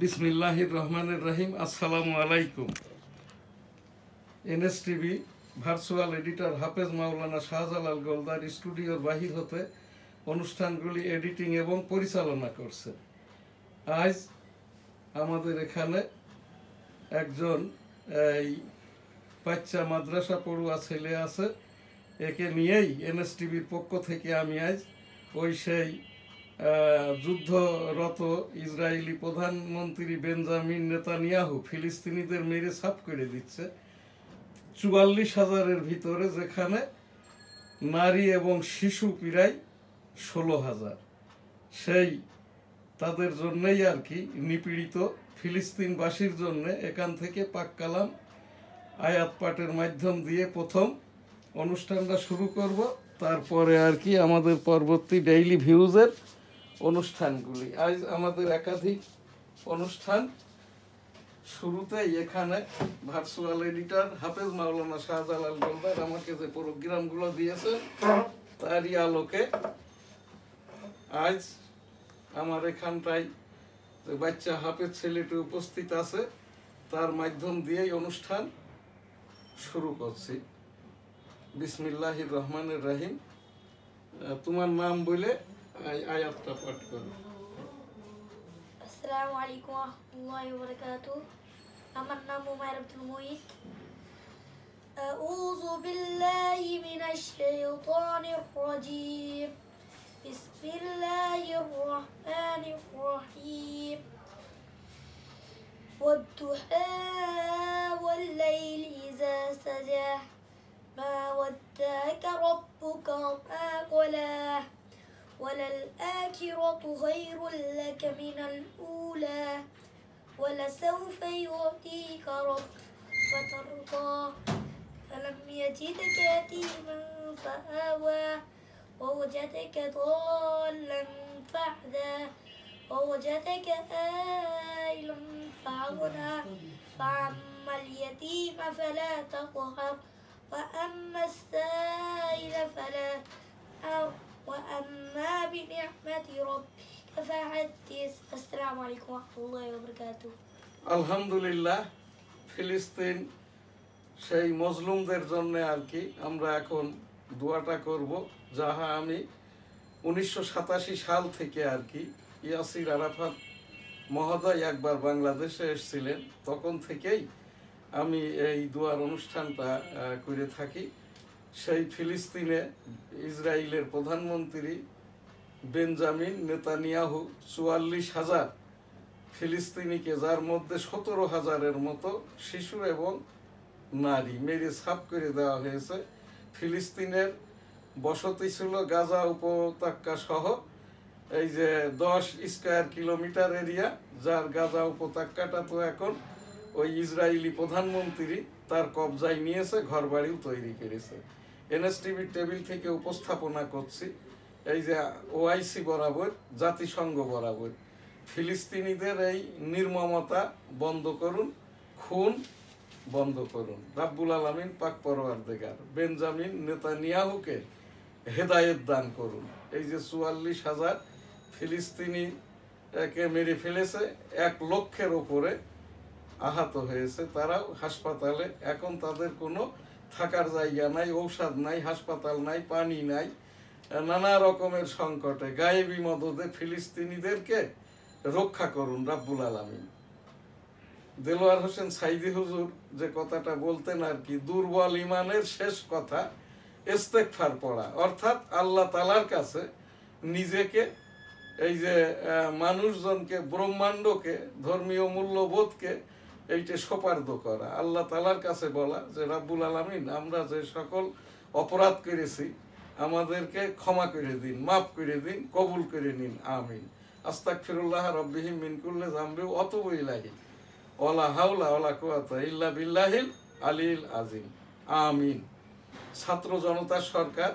বিসমিল্লাহির রহমানির রহিম। আসসালামু আলাইকুম। NSTV ভার্চুয়াল এডিটর হাফেজ মাওলানা শাহজালাল গোলদার স্টুডিওর বাহির হতে অনুষ্ঠানগুলি এডিটিং এবং পরিচালনা করছে। আজ আমাদের এখানে একজন এই বাচ্চা মাদ্রাসা পড়ুয়া ছেলে আছে। একে নিয়েই NSTVর পক্ষ থেকে আমি আজ ওই সেই যুদ্ধরত ইসরায়েলি প্রধানমন্ত্রী বেঞ্জামিন নেতানিয়াহু ফিলিস্তিনিদের মেরে সাফ করে দিচ্ছে 44,000-এর ভিতরে, যেখানে নারী এবং শিশু প্রায় 16,000। সেই তাদের জন্যই আর কি নিপীড়িত ফিলিস্তিনবাসীর জন্য এখান থেকে পাক কালাম আয়াত পাঠের মাধ্যম দিয়ে প্রথম অনুষ্ঠানটা শুরু করব। তারপরে আর কি আমাদের পরবর্তী ডেইলি ভিউজের অনুষ্ঠানগুলি। আজ আমাদের একাধিক অনুষ্ঠান। শুরুতেই এখানে ভার্চুয়াল এডিটর হাফেজ মাওলানা শাহজালাল গোলদার আমাকে যে প্রোগ্রামগুলো দিয়েছে তারই আলোকে আজ আমার এখানটায় যে বাচ্চা হাফেজ ছেলেটি উপস্থিত আছে তার মাধ্যম দিয়েই অনুষ্ঠান শুরু করছি। বিসমিল্লাহির রহমানির রহিম। তোমার নাম বলে আয়াতটা পাঠ করো। আসসালামু আলাইকুম ওয়া রাহমাতুল্লাহি ওয়া বারাকাতুহু। আমার নাম উমাইর আব্দুল মুঈত। আউযু বিল্লাহি মিনাশ শাইতানির রাজীম। বিসমিল্লাহির রাহমানির রহিম। ওয়াদ-দুহা ওয়াল-লাইলি ইযা সাজা মা ওয়াদ্দা'কা রাব্বুকা ওয়া মা ক্বালা وللآخرة خير لك من الأولى ولسوف يعطيك ربك فترضى ألم يجدك يتيما فآوى ووجدك ضالا فهدى ووجدك عائلا فأغنى فأما اليتيم فلا تقهر وأما السائل فلا وأما بنعمة ربك فحدث। السلام عليكم ورحمة الله وبركاته। আলহামদুলিল্লাহ। ফিলিস্তিন সেই মজলুমদের জন্য আর কি আমরা এখন দোয়াটা করব, যাহা আমি 1987 সাল থেকে আর কি ইয়াসির আরাফাত মহোদয় একবার বাংলাদেশে এসেছিলেন, তখন থেকেই আমি এই দোয়ার অনুষ্ঠানটা করে থাকি। সেই ফিলিস্তিনে ইসরায়েলের প্রধানমন্ত্রী বেঞ্জামিন নেতানিয়াহু 44,000 ফিলিস্তিনিকে, যার মধ্যে 17,000-এর মতো শিশু এবং নারী, মেরে সাফ করে দেওয়া হয়েছে। ফিলিস্তিনের বসতি ছিল গাজা উপত্যকা সহ এই যে 10 স্কয়ার কিলোমিটার এরিয়া, যার গাজা উপত্যকাটা তো এখন ওই ইসরায়েলি প্রধানমন্ত্রী তার কবজায় নিয়েছে, ঘরবাড়িও তৈরি করেছে। NSTV টেবিল থেকে উপস্থাপনা করছি এই যে OIC বরাবর, জাতিসংঘ বরাবর ফিলিস্তিনিদের এই নির্মমতা বন্ধ করুন, খুন বন্ধ করুন। রাব্বুল আলামিন পাক পরওয়ারদিগার বেঞ্জামিন নেতানিয়াহুকে হেদায়েত দান করুন। এই যে 44,000 ফিলিস্তিনিকে মেরে ফেলেছে, 1 লক্ষের ওপরে আহত হয়েছে, তারাও হাসপাতালে। এখন তাদের কোনো থাকার জায়গা নাই, ঔষধ নাই, হাসপাতাল নাই, পানি নাই, নানা রকমের সংকটে। গায়েবী মদদে ফিলিস্তিনিদেরকে রক্ষা করুন রাব্বুল আলামিন। দেলোয়ার হোসেন সাইদি হুজুর যে কথাটা বলতেন আর কি, দুর্বল ইমানের শেষ কথা ইস্তেগফার পড়া, অর্থাৎ আল্লাহ তাআলার কাছে নিজেকে, এই যে মানুষজনকে, ব্রহ্মাণ্ডকে, ধর্মীয় মূল্যবোধকে এইটা সোপার্দ করা, আল্লাহ তাআলার কাছে বলা যে রাব্বুল আলামিন, আমরা যে সকল অপরাধ করেছি আমাদেরকে ক্ষমা করে দিন, মাফ করে দিন, কবুল করে নিন, আমিন। আস্তাগফিরুল্লাহ রাব্বিহিম মিন কুল্লি যামবি ওয়া আতুবু ইলাইহি ওয়ালা হাওলা ওয়ালা কুওয়াতা ইল্লা বিল্লাহিল আলিয়্যিল আযীম, আমিন। ছাত্র জনতা সরকার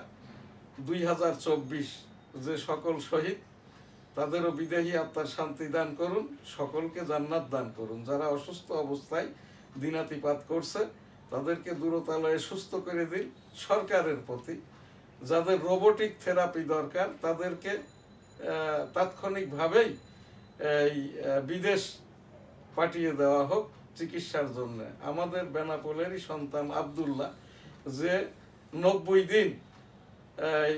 2024 যে সকল শহীদ, তাদেরও বিদেহী আত্মার শান্তি দান করুন, সকলকে জান্নাত দান করুন। যারা অসুস্থ অবস্থায় দিনাতিপাত করছে তাদেরকে দূরতালয়ে সুস্থ করে দিন। সরকারের প্রতি যাদের রোবোটিক থেরাপি দরকার তাদেরকে তাৎক্ষণিকভাবেই এই বিদেশ পাঠিয়ে দেওয়া হোক চিকিৎসার জন্য। আমাদের বেনাপোলেরই সন্তান আব্দুল্লাহ, যে 90 দিন এই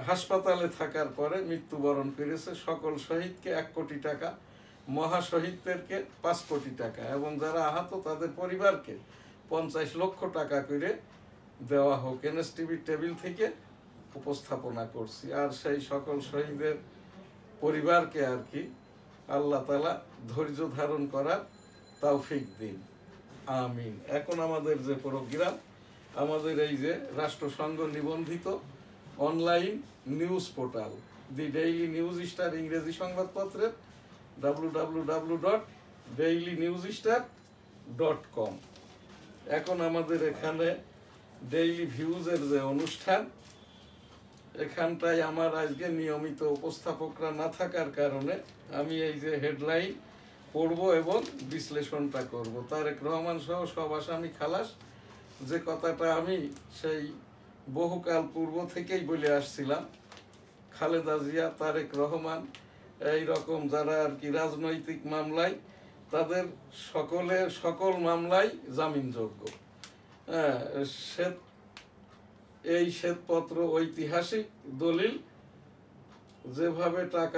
হাসপাতালে থাকার পরে মৃত্যুবরণ করেছে, সকল শহীদকে 1 কোটি টাকা, মহাশহীদদেরকে 5 কোটি টাকা এবং যারা আহত তাদের পরিবারকে 50 লক্ষ টাকা করে দেওয়া হোক এনএসটিভির টেবিল থেকে উপস্থাপনা করছি। আর সেই সকল শহীদের পরিবারকে আর কি আল্লাহ তাআলা ধৈর্য ধারণ করার তৌফিক দিন, আমিন। এখন আমাদের যে প্রোগ্রাম, আমাদের এই যে রাষ্ট্রসংঘ নিবন্ধিত অনলাইন নিউজ পোর্টাল দি ডেইলি নিউজ স্টার ইংরেজি সংবাদপত্রের www.dailynewsstar.com। এখন আমাদের এখানে ডেইলি ভিউজের যে অনুষ্ঠান, এখানটায় আমার আজকে নিয়মিত উপস্থাপকরা না থাকার কারণে আমি এই যে হেডলাইন পড়ব এবং বিশ্লেষণটা করব। তারেক রহমান সহ সব আসামি খালাস, যে কথাটা আমি সেই বহুকাল পূর্ব থেকেই বলে আসছিলাম। খালেদা জিয়া, তারেক রহমান, এই রকম যারা আর কি রাজনৈতিক মামলায়, তাদের সকল মামলায় জামিনযোগ্য। এই শ্বেতপত্র ঐতিহাসিক দলিল, যেভাবে টাকা